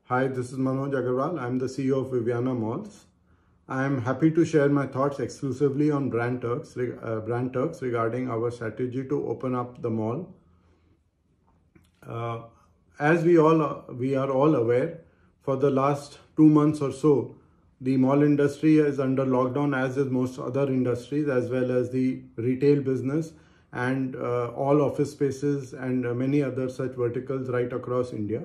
Hi, this is Manoj Agarwal. I'm the CEO of Viviana Malls. I'm happy to share my thoughts exclusively on Brand Turks regarding our strategy to open up the mall. As we are all aware, for the last 2 months or so, the mall industry is under lockdown, as is most other industries, as well as the retail business and all office spaces and many other such verticals right across India.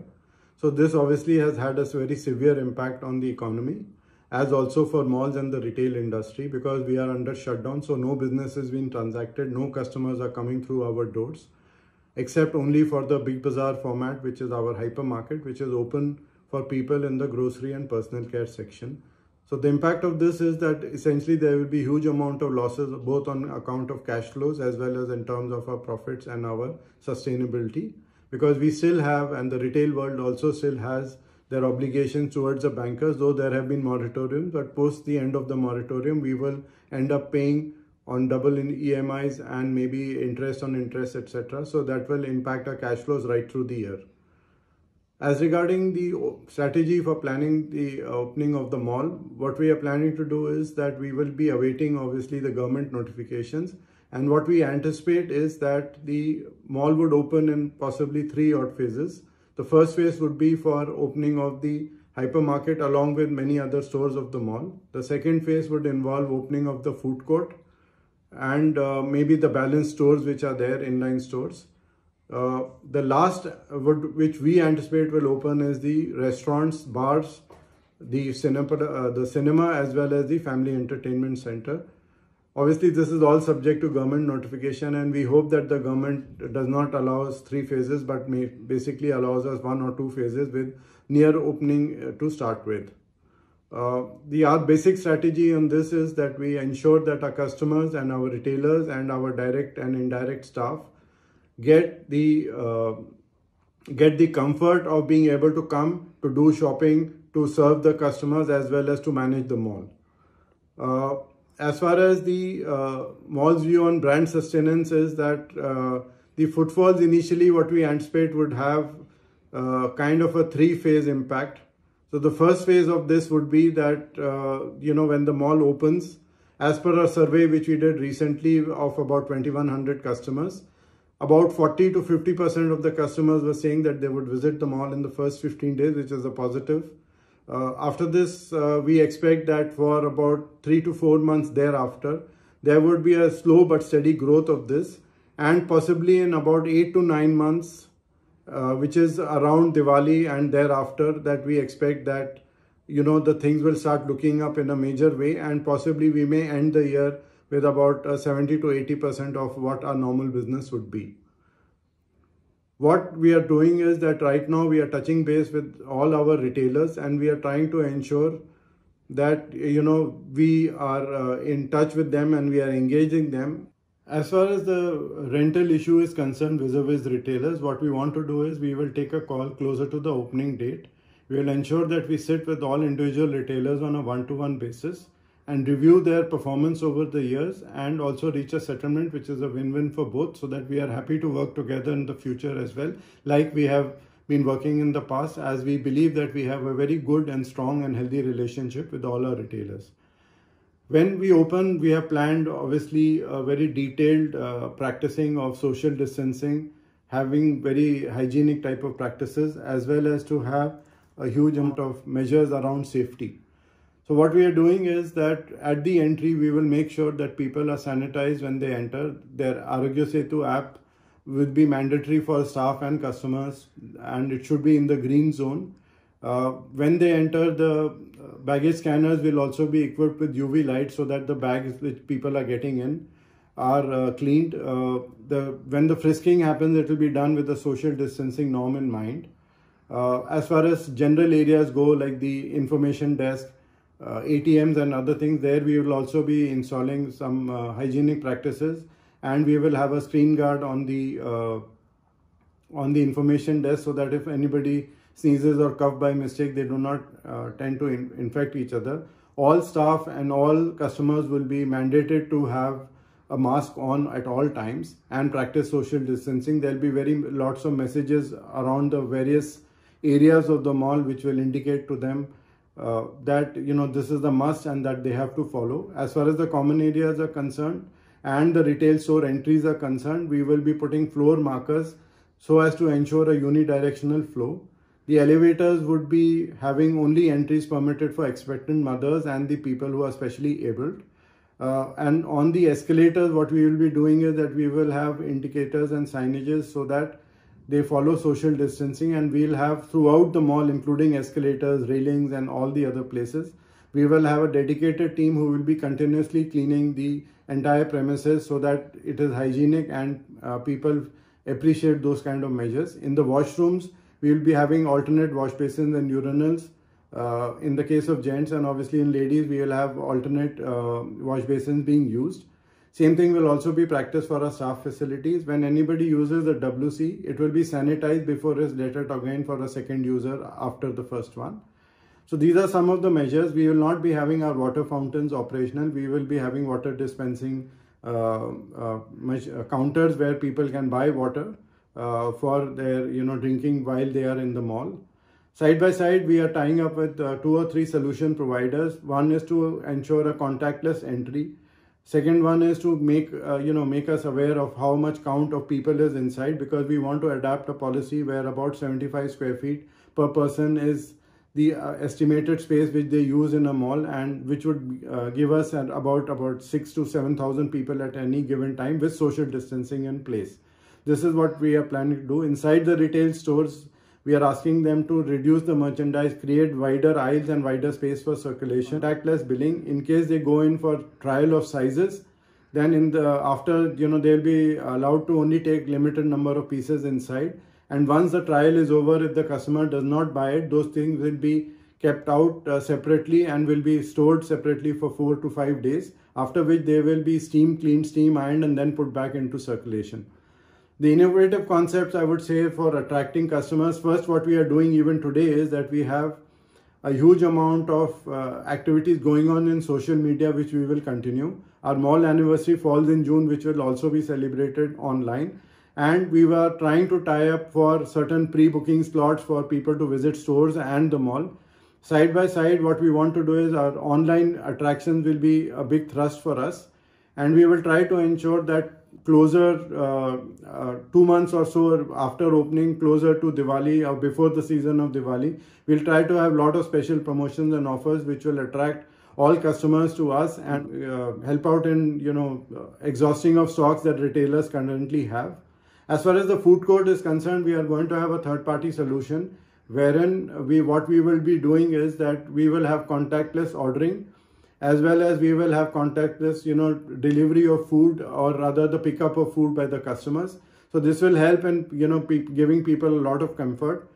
So this obviously has had a very severe impact on the economy, as also for malls and the retail industry, because we are under shutdown. So no business is being transacted, no customers are coming through our doors, except only for the big bazaar format, which is our hypermarket, which is open for people in the grocery and personal care section. So the impact of this is that essentially there will be huge amount of losses, both on account of cash flows as well as in terms of our profits and our sustainability, because we still have, and the retail world also still has, their obligations towards the bankers, though there have been moratoriums, but post the end of the moratorium, we will end up paying on double in EMIs and maybe interest on interest, etc. So that will impact our cash flows right through the year. As regarding the strategy for planning the opening of the mall, what we are planning to do is that we will be awaiting obviously the government notifications. And what we anticipate is that the mall would open in possibly 3 odd phases. The first phase would be for opening of the hypermarket along with many other stores of the mall. The second phase would involve opening of the food court and maybe the balance stores which are there, inline stores. The last which we anticipate will open is the restaurants, bars, the cinema as well as the family entertainment center. Obviously, this is all subject to government notification, and we hope that the government does not allow us 3 phases, but basically allows us 1 or 2 phases with near opening to start with. Our basic strategy on this is that we ensure that our customers and our retailers and our direct and indirect staff get the comfort of being able to come to do shopping, to serve the customers as well as to manage the mall. As far as the mall's view on brand sustenance is that the footfalls initially what we anticipate would have kind of a 3-phase impact. So the first phase of this would be that, when the mall opens, as per a survey which we did recently of about 2,100 customers, about 40 to 50% of the customers were saying that they would visit the mall in the first 15 days, which is a positive. After this, we expect that for about 3 to 4 months thereafter, there would be a slow but steady growth of this, and possibly in about 8 to 9 months, which is around Diwali and thereafter, that we expect that, the things will start looking up in a major way, and possibly we may end the year with about 70 to 80% of what our normal business would be. What we are doing is that right now we are touching base with all our retailers, and we are trying to ensure that, we are in touch with them and we are engaging them. As far as the rental issue is concerned vis-a-vis retailers, what we want to do is we will take a call closer to the opening date. We will ensure that we sit with all individual retailers on a one-to-one basis and review their performance over the years, and also reach a settlement which is a win-win for both, so that we are happy to work together in the future as well, like we have been working in the past, as we believe that we have a very good and strong and healthy relationship with all our retailers. When we open, we have planned obviously a very detailed practicing of social distancing, having very hygienic type of practices, as well as to have a huge amount of measures around safety. So what we are doing is that at the entry, we will make sure that people are sanitized when they enter. Their Arogya Setu app will be mandatory for staff and customers, and it should be in the green zone. When they enter, the baggage scanners will also be equipped with UV lights, so that the bags which people are getting in are cleaned. When the frisking happens, it will be done with the social distancing norm in mind. As far as general areas go, like the information desk, ATMs and other things, there we will also be installing some hygienic practices, and we will have a screen guard on the information desk, so that if anybody sneezes or cough by mistake, they do not tend to infect each other. All staff and all customers will be mandated to have a mask on at all times and practice social distancing. There will be lots of messages around the various areas of the mall which will indicate to them that this is the must and that they have to follow. As far as the common areas are concerned and the retail store entries are concerned, we will be putting floor markers so as to ensure a unidirectional flow. The elevators would be having only entries permitted for expectant mothers and the people who are specially abled. And on the escalators, what we will be doing is that we will have indicators and signages so that they follow social distancing, and we'll have throughout the mall, including escalators, railings and all the other places, we will have a dedicated team who will be continuously cleaning the entire premises so that it is hygienic and people appreciate those kind of measures. In the washrooms, we will be having alternate wash basins and urinals. In the case of gents, and obviously in ladies, we will have alternate wash basins being used. Same thing will also be practiced for our staff facilities. When anybody uses the WC, it will be sanitized before it's let it again for a second user after the first one. So these are some of the measures. We will not be having our water fountains operational. We will be having water dispensing counters where people can buy water for their drinking while they are in the mall. Side by side, we are tying up with 2 or 3 solution providers. One is to ensure a contactless entry. Second one is to make us aware of how much count of people is inside, because we want to adapt a policy where about 75 square feet per person is the estimated space which they use in a mall, and which would give us about 6,000 to 7,000 people at any given time with social distancing in place. This is what we are planning to do. Inside the retail stores, we are asking them to reduce the merchandise, create wider aisles and wider space for circulation. Contactless billing, in case they go in for trial of sizes, then after they'll be allowed to only take limited number of pieces inside. And once the trial is over, if the customer does not buy it, those things will be kept out separately and will be stored separately for 4 to 5 days, after which they will be cleaned, steam ironed and then put back into circulation. The innovative concepts, I would say, for attracting customers, first what we are doing even today is that we have a huge amount of activities going on in social media, which we will continue. Our mall anniversary falls in June, which will also be celebrated online. And we were trying to tie up for certain pre-booking slots for people to visit stores and the mall. Side by side, what we want to do is our online attractions will be a big thrust for us. And we will try to ensure that closer 2 months or so after opening, closer to Diwali or before the season of Diwali, we'll try to have a lot of special promotions and offers which will attract all customers to us and help out in exhausting of stocks that retailers currently have. As far as the food court is concerned, we are going to have a third-party solution wherein what we will be doing is that we will have contactless ordering, as well as we will have contactless, delivery of food, or rather the pickup of food by the customers. So this will help in, giving people a lot of comfort.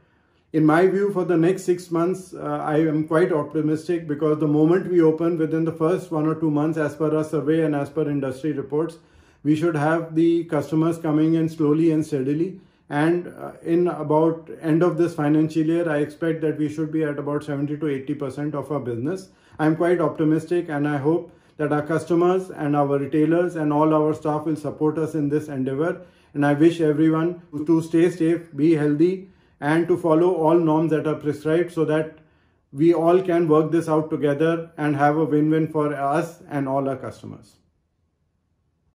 In my view, for the next 6 months, I am quite optimistic, because the moment we open, within the first 1 or 2 months, as per our survey and as per industry reports, we should have the customers coming in slowly and steadily. And in about end of this financial year, I expect that we should be at about 70 to 80% of our business. I'm quite optimistic, and I hope that our customers and our retailers and all our staff will support us in this endeavor. And I wish everyone to stay safe, be healthy, and to follow all norms that are prescribed, so that we all can work this out together and have a win-win for us and all our customers.